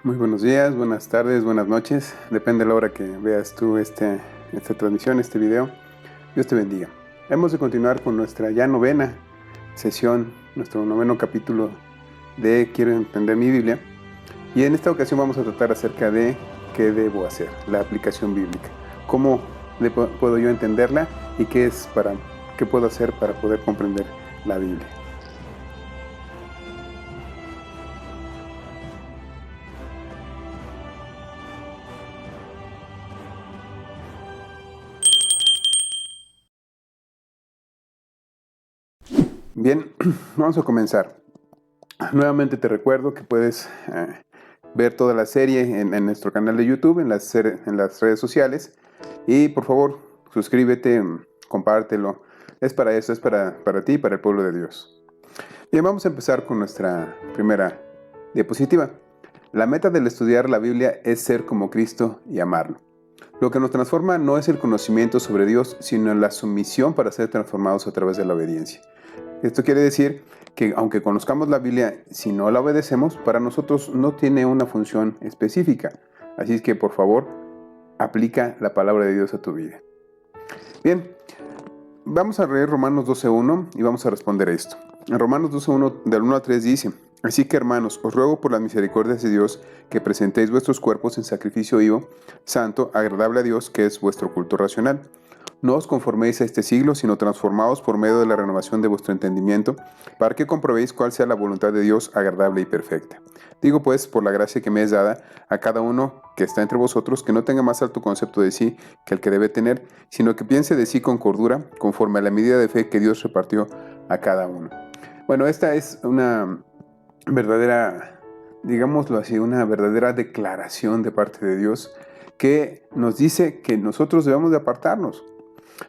Muy buenos días, buenas tardes, buenas noches. Depende de la hora que veas tú esta transmisión, este video. Dios te bendiga. Hemos de continuar con nuestra ya novena sesión, nuestro noveno capítulo de Quiero entender mi Biblia. Y en esta ocasión vamos a tratar acerca de qué debo hacer, la aplicación bíblica. Cómo puedo yo entenderla y qué puedo hacer para poder comprender la Biblia. Bien, vamos a comenzar. Nuevamente te recuerdo que puedes ver toda la serie en nuestro canal de YouTube, en las redes sociales. Y por favor, suscríbete, compártelo. Es para eso, es para ti y para el pueblo de Dios. Bien, vamos a empezar con nuestra primera diapositiva. La meta del estudiar la Biblia es ser como Cristo y amarlo. Lo que nos transforma no es el conocimiento sobre Dios, sino la sumisión para ser transformados a través de la obediencia. Esto quiere decir que aunque conozcamos la Biblia, si no la obedecemos, para nosotros no tiene una función específica. Así es que, por favor, aplica la palabra de Dios a tu vida. Bien, vamos a leer Romanos 12:1 y vamos a responder esto. En Romanos 12:1, del 1 al 3 dice: Así que, hermanos, os ruego por las misericordias de Dios que presentéis vuestros cuerpos en sacrificio vivo, santo, agradable a Dios, que es vuestro culto racional. No os conforméis a este siglo, sino transformaos por medio de la renovación de vuestro entendimiento, para que comprobéis cuál sea la voluntad de Dios agradable y perfecta. Digo pues, por la gracia que me es dada, a cada uno que está entre vosotros, que no tenga más alto concepto de sí que el que debe tener, sino que piense de sí con cordura, conforme a la medida de fe que Dios repartió a cada uno. Bueno, esta es una verdadera, digámoslo así, una verdadera declaración de parte de Dios que nos dice que nosotros debemos de apartarnos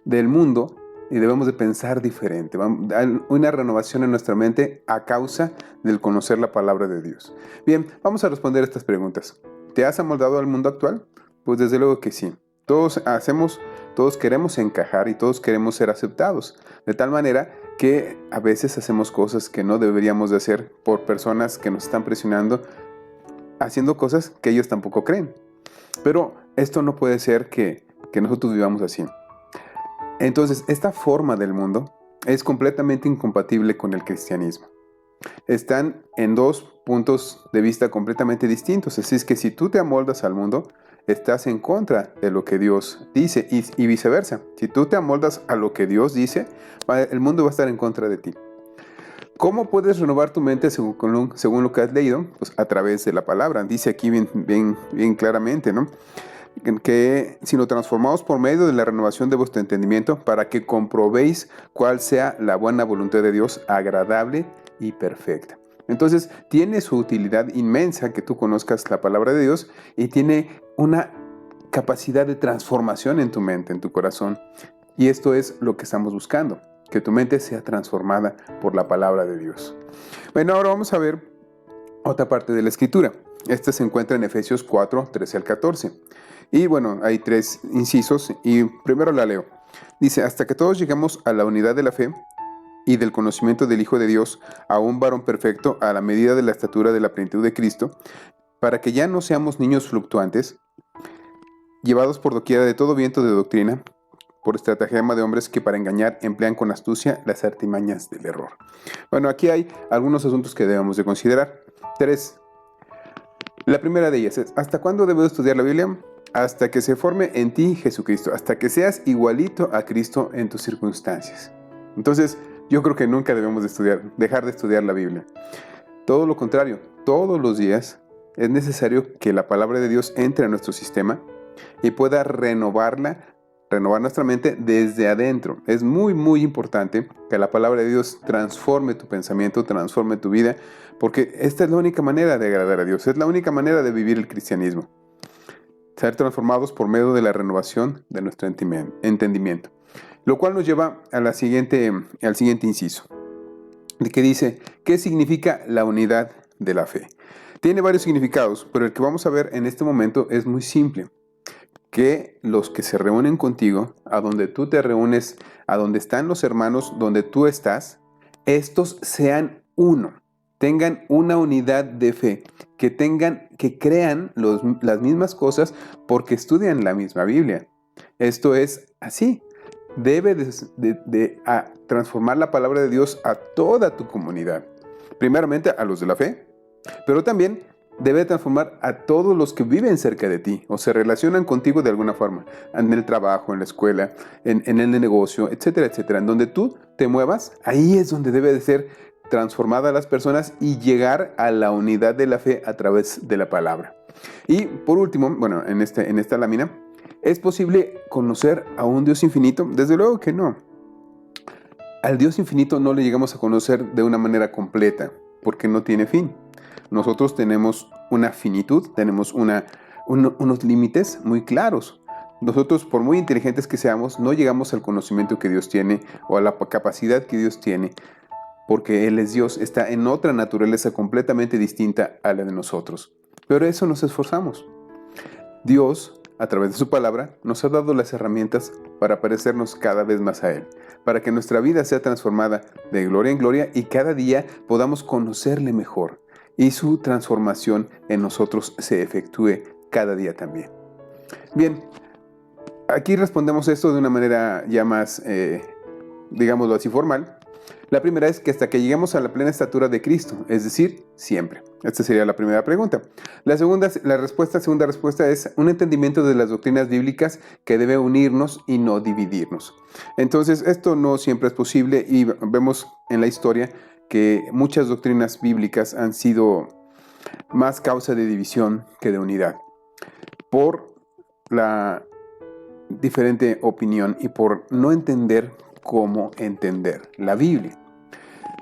del mundo y debemos de pensar diferente. Hay una renovación en nuestra mente a causa del conocer la palabra de Dios. Bien, vamos a responder estas preguntas. ¿Te has amoldado al mundo actual? Pues desde luego que sí. Todos queremos encajar y todos queremos ser aceptados. De tal manera que a veces hacemos cosas que no deberíamos de hacer por personas que nos están presionando, haciendo cosas que ellos tampoco creen. Pero esto no puede ser que nosotros vivamos así. Entonces, esta forma del mundo es completamente incompatible con el cristianismo. Están en dos puntos de vista completamente distintos. Así es que si tú te amoldas al mundo, estás en contra de lo que Dios dice y viceversa. Si tú te amoldas a lo que Dios dice, el mundo va a estar en contra de ti. ¿Cómo puedes renovar tu mente según lo que has leído? Pues a través de la palabra. Dice aquí bien claramente, ¿no? Que sino transformados por medio de la renovación de vuestro entendimiento para que comprobéis cuál sea la buena voluntad de Dios, agradable y perfecta. Entonces, tiene su utilidad inmensa que tú conozcas la palabra de Dios y tiene una capacidad de transformación en tu mente, en tu corazón. Y esto es lo que estamos buscando, que tu mente sea transformada por la palabra de Dios. Bueno, ahora vamos a ver otra parte de la Escritura. Esta se encuentra en Efesios 4, 13 al 14. Y bueno, hay 3 incisos y primero la leo. Dice: hasta que todos lleguemos a la unidad de la fe y del conocimiento del Hijo de Dios, a un varón perfecto, a la medida de la estatura de la plenitud de Cristo, para que ya no seamos niños fluctuantes, llevados por doquiera de todo viento de doctrina, por estratagema de hombres que para engañar emplean con astucia las artimañas del error. Bueno, aquí hay algunos asuntos que debemos de considerar. 3. La primera de ellas es: ¿hasta cuándo debo estudiar la Biblia? Hasta que se forme en ti Jesucristo, hasta que seas igualito a Cristo en tus circunstancias. Entonces, yo creo que nunca debemos dejar de estudiar la Biblia. Todo lo contrario, todos los días es necesario que la palabra de Dios entre a nuestro sistema y pueda renovar nuestra mente desde adentro. Es muy, muy importante que la palabra de Dios transforme tu pensamiento, transforme tu vida, porque esta es la única manera de agradar a Dios, es la única manera de vivir el cristianismo. Ser transformados por medio de la renovación de nuestro entendimiento. Lo cual nos lleva al siguiente inciso, de que dice: ¿qué significa la unidad de la fe? Tiene varios significados, pero el que vamos a ver en este momento es muy simple. Que los que se reúnen contigo, a donde tú te reúnes, a donde están los hermanos, donde tú estás, estos sean uno. tengan una unidad de fe, que crean las mismas cosas porque estudian la misma Biblia. Esto es así. Debe transformar la palabra de Dios a toda tu comunidad. Primeramente a los de la fe, pero también debe transformar a todos los que viven cerca de ti o se relacionan contigo de alguna forma, en el trabajo, en la escuela, en el negocio, etcétera, etcétera. En donde tú te muevas, ahí es donde debe de ser transformada las personas y llegar a la unidad de la fe a través de la palabra. Y por último, bueno, en esta lámina, ¿es posible conocer a un Dios infinito? Desde luego que no. Al Dios infinito no le llegamos a conocer de una manera completa, porque no tiene fin. Nosotros tenemos una finitud, tenemos unos límites muy claros. Nosotros, por muy inteligentes que seamos, no llegamos al conocimiento que Dios tiene o a la capacidad que Dios tiene, porque Él es Dios, está en otra naturaleza completamente distinta a la de nosotros. Pero eso nos esforzamos. Dios, a través de su palabra, nos ha dado las herramientas para parecernos cada vez más a Él, para que nuestra vida sea transformada de gloria en gloria y cada día podamos conocerle mejor y su transformación en nosotros se efectúe cada día también. Bien, aquí respondemos esto de una manera ya más, digámoslo así, formal. La primera es que hasta que lleguemos a la plena estatura de Cristo, es decir, siempre. Esta sería la primera pregunta. La segunda respuesta es un entendimiento de las doctrinas bíblicas que debe unirnos y no dividirnos. Entonces, esto no siempre es posible y vemos en la historia que muchas doctrinas bíblicas han sido más causa de división que de unidad, por la diferente opinión y por no entender cómo entender la Biblia.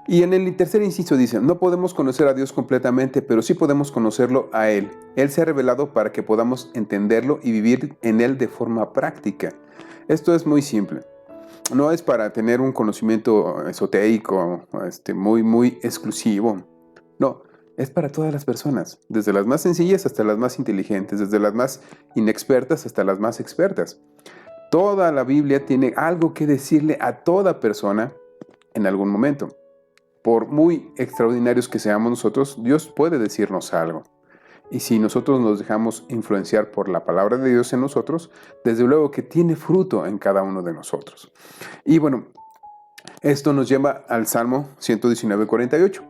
Y en el tercer inciso dice, no podemos conocer a Dios completamente, pero sí podemos conocerlo a Él. Él se ha revelado para que podamos entenderlo y vivir en Él de forma práctica. Esto es muy simple. No es para tener un conocimiento esotérico, muy exclusivo. No, es para todas las personas, desde las más sencillas hasta las más inteligentes, desde las más inexpertas hasta las más expertas. Toda la Biblia tiene algo que decirle a toda persona en algún momento. Por muy extraordinarios que seamos nosotros, Dios puede decirnos algo. Y si nosotros nos dejamos influenciar por la palabra de Dios en nosotros, desde luego que tiene fruto en cada uno de nosotros. Y bueno, esto nos lleva al Salmo 119:48,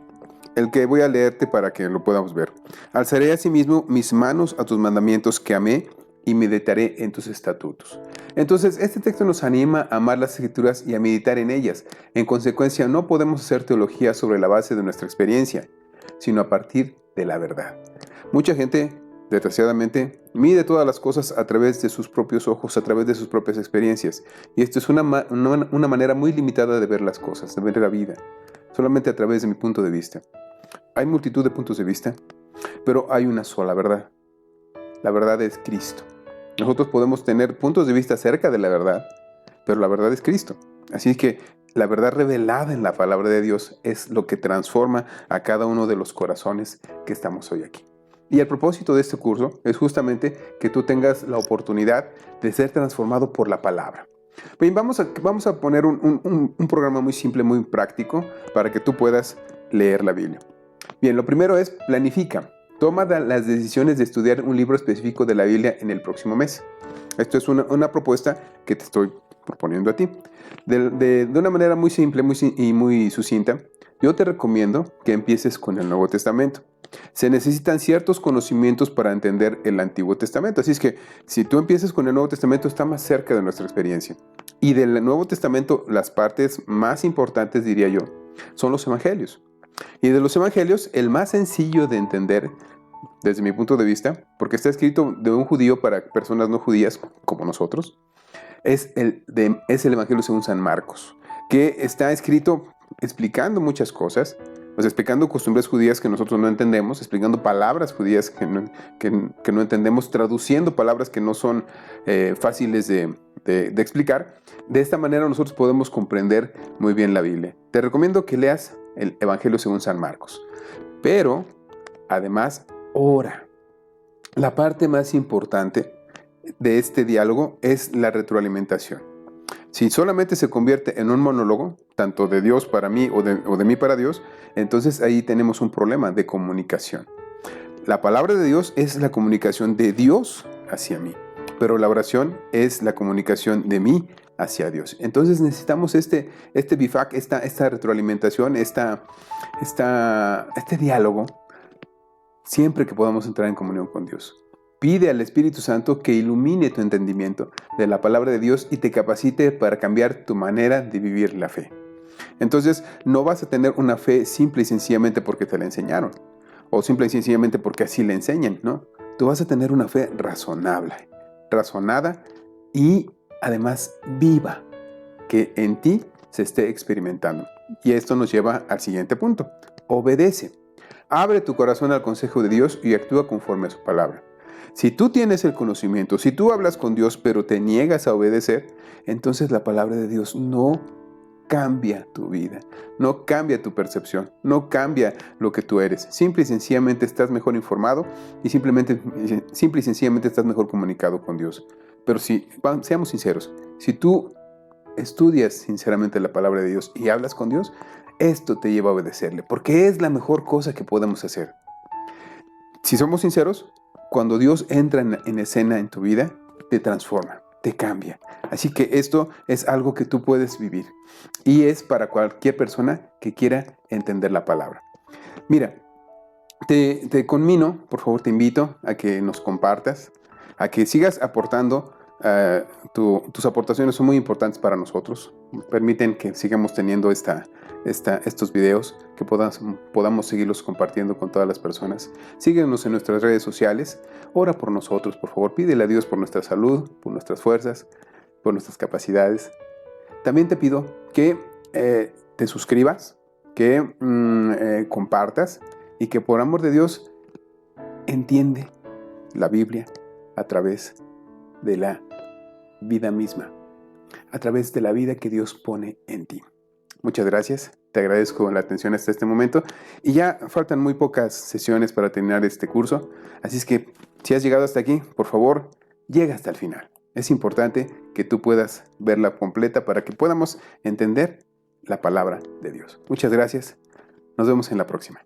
el que voy a leerte para que lo podamos ver. Alzaré asimismo mis manos a tus mandamientos que amé y meditaré en tus estatutos. Entonces, este texto nos anima a amar las Escrituras y a meditar en ellas. En consecuencia, no podemos hacer teología sobre la base de nuestra experiencia, sino a partir de la verdad. Mucha gente, desgraciadamente, mide todas las cosas a través de sus propios ojos, a través de sus propias experiencias. Y esto es una manera muy limitada de ver las cosas, de ver la vida, solamente a través de mi punto de vista. Hay multitud de puntos de vista, pero hay una sola verdad. La verdad es Cristo. Nosotros podemos tener puntos de vista acerca de la verdad, pero la verdad es Cristo. Así que la verdad revelada en la palabra de Dios es lo que transforma a cada uno de los corazones que estamos hoy aquí. Y el propósito de este curso es justamente que tú tengas la oportunidad de ser transformado por la palabra. Bien, vamos a poner un programa muy simple, muy práctico, para que tú puedas leer la Biblia. Bien, lo primero es planifica. Toma las decisiones de estudiar un libro específico de la Biblia en el próximo mes. Esto es una propuesta que te estoy proponiendo a ti. De una manera muy simple y muy sucinta, yo te recomiendo que empieces con el Nuevo Testamento. Se necesitan ciertos conocimientos para entender el Antiguo Testamento. Así es que si tú empiezas con el Nuevo Testamento, está más cerca de nuestra experiencia. Y del Nuevo Testamento, las partes más importantes, diría yo, son los Evangelios. Y de los Evangelios, el más sencillo de entender, desde mi punto de vista, porque está escrito de un judío para personas no judías como nosotros, es el Evangelio según San Marcos, que está escrito explicando muchas cosas, explicando costumbres judías que nosotros no entendemos, explicando palabras judías que no entendemos, traduciendo palabras que no son fáciles de explicar. De esta manera nosotros podemos comprender muy bien la Biblia. Te recomiendo que leas el Evangelio según San Marcos, pero además ora. La parte más importante de este diálogo es la retroalimentación. Si solamente se convierte en un monólogo, tanto de Dios para mí o de mí para Dios, entonces ahí tenemos un problema de comunicación. La palabra de Dios es la comunicación de Dios hacia mí, pero la oración es la comunicación de mí hacia Dios. Entonces necesitamos este bifac, esta retroalimentación, este diálogo, siempre que podamos entrar en comunión con Dios. Pide al Espíritu Santo que ilumine tu entendimiento de la palabra de Dios y te capacite para cambiar tu manera de vivir la fe. Entonces, no vas a tener una fe simple y sencillamente porque te la enseñaron, o simple y sencillamente porque así le enseñan, ¿no? Tú vas a tener una fe razonada y además viva, que en ti se esté experimentando. Y esto nos lleva al siguiente punto. Obedece. Abre tu corazón al consejo de Dios y actúa conforme a su palabra. Si tú tienes el conocimiento, si tú hablas con Dios pero te niegas a obedecer, entonces la palabra de Dios no cambia tu vida, no cambia tu percepción, no cambia lo que tú eres. Simple y sencillamente estás mejor informado y simple y sencillamente estás mejor comunicado con Dios. Pero seamos sinceros, si tú estudias sinceramente la palabra de Dios y hablas con Dios, esto te lleva a obedecerle, porque es la mejor cosa que podemos hacer. Si somos sinceros, cuando Dios entra en escena en tu vida, te transforma, te cambia. Así que esto es algo que tú puedes vivir y es para cualquier persona que quiera entender la palabra. Mira, te conmino, por favor te invito a que nos compartas, a que sigas aportando. Tus aportaciones son muy importantes para nosotros. Permiten que sigamos teniendo estos videos, que podamos seguirlos compartiendo con todas las personas. Síguenos en nuestras redes sociales. Ora por nosotros, por favor. Pídele a Dios por nuestra salud, por nuestras fuerzas, por nuestras capacidades. También te pido que te suscribas, que compartas y que por amor de Dios entiende la Biblia a través de la vida misma, a través de la vida que Dios pone en ti. Muchas gracias, te agradezco la atención hasta este momento y ya faltan muy pocas sesiones para terminar este curso, así es que si has llegado hasta aquí, por favor, llega hasta el final. Es importante que tú puedas verla completa para que podamos entender la palabra de Dios. Muchas gracias, nos vemos en la próxima.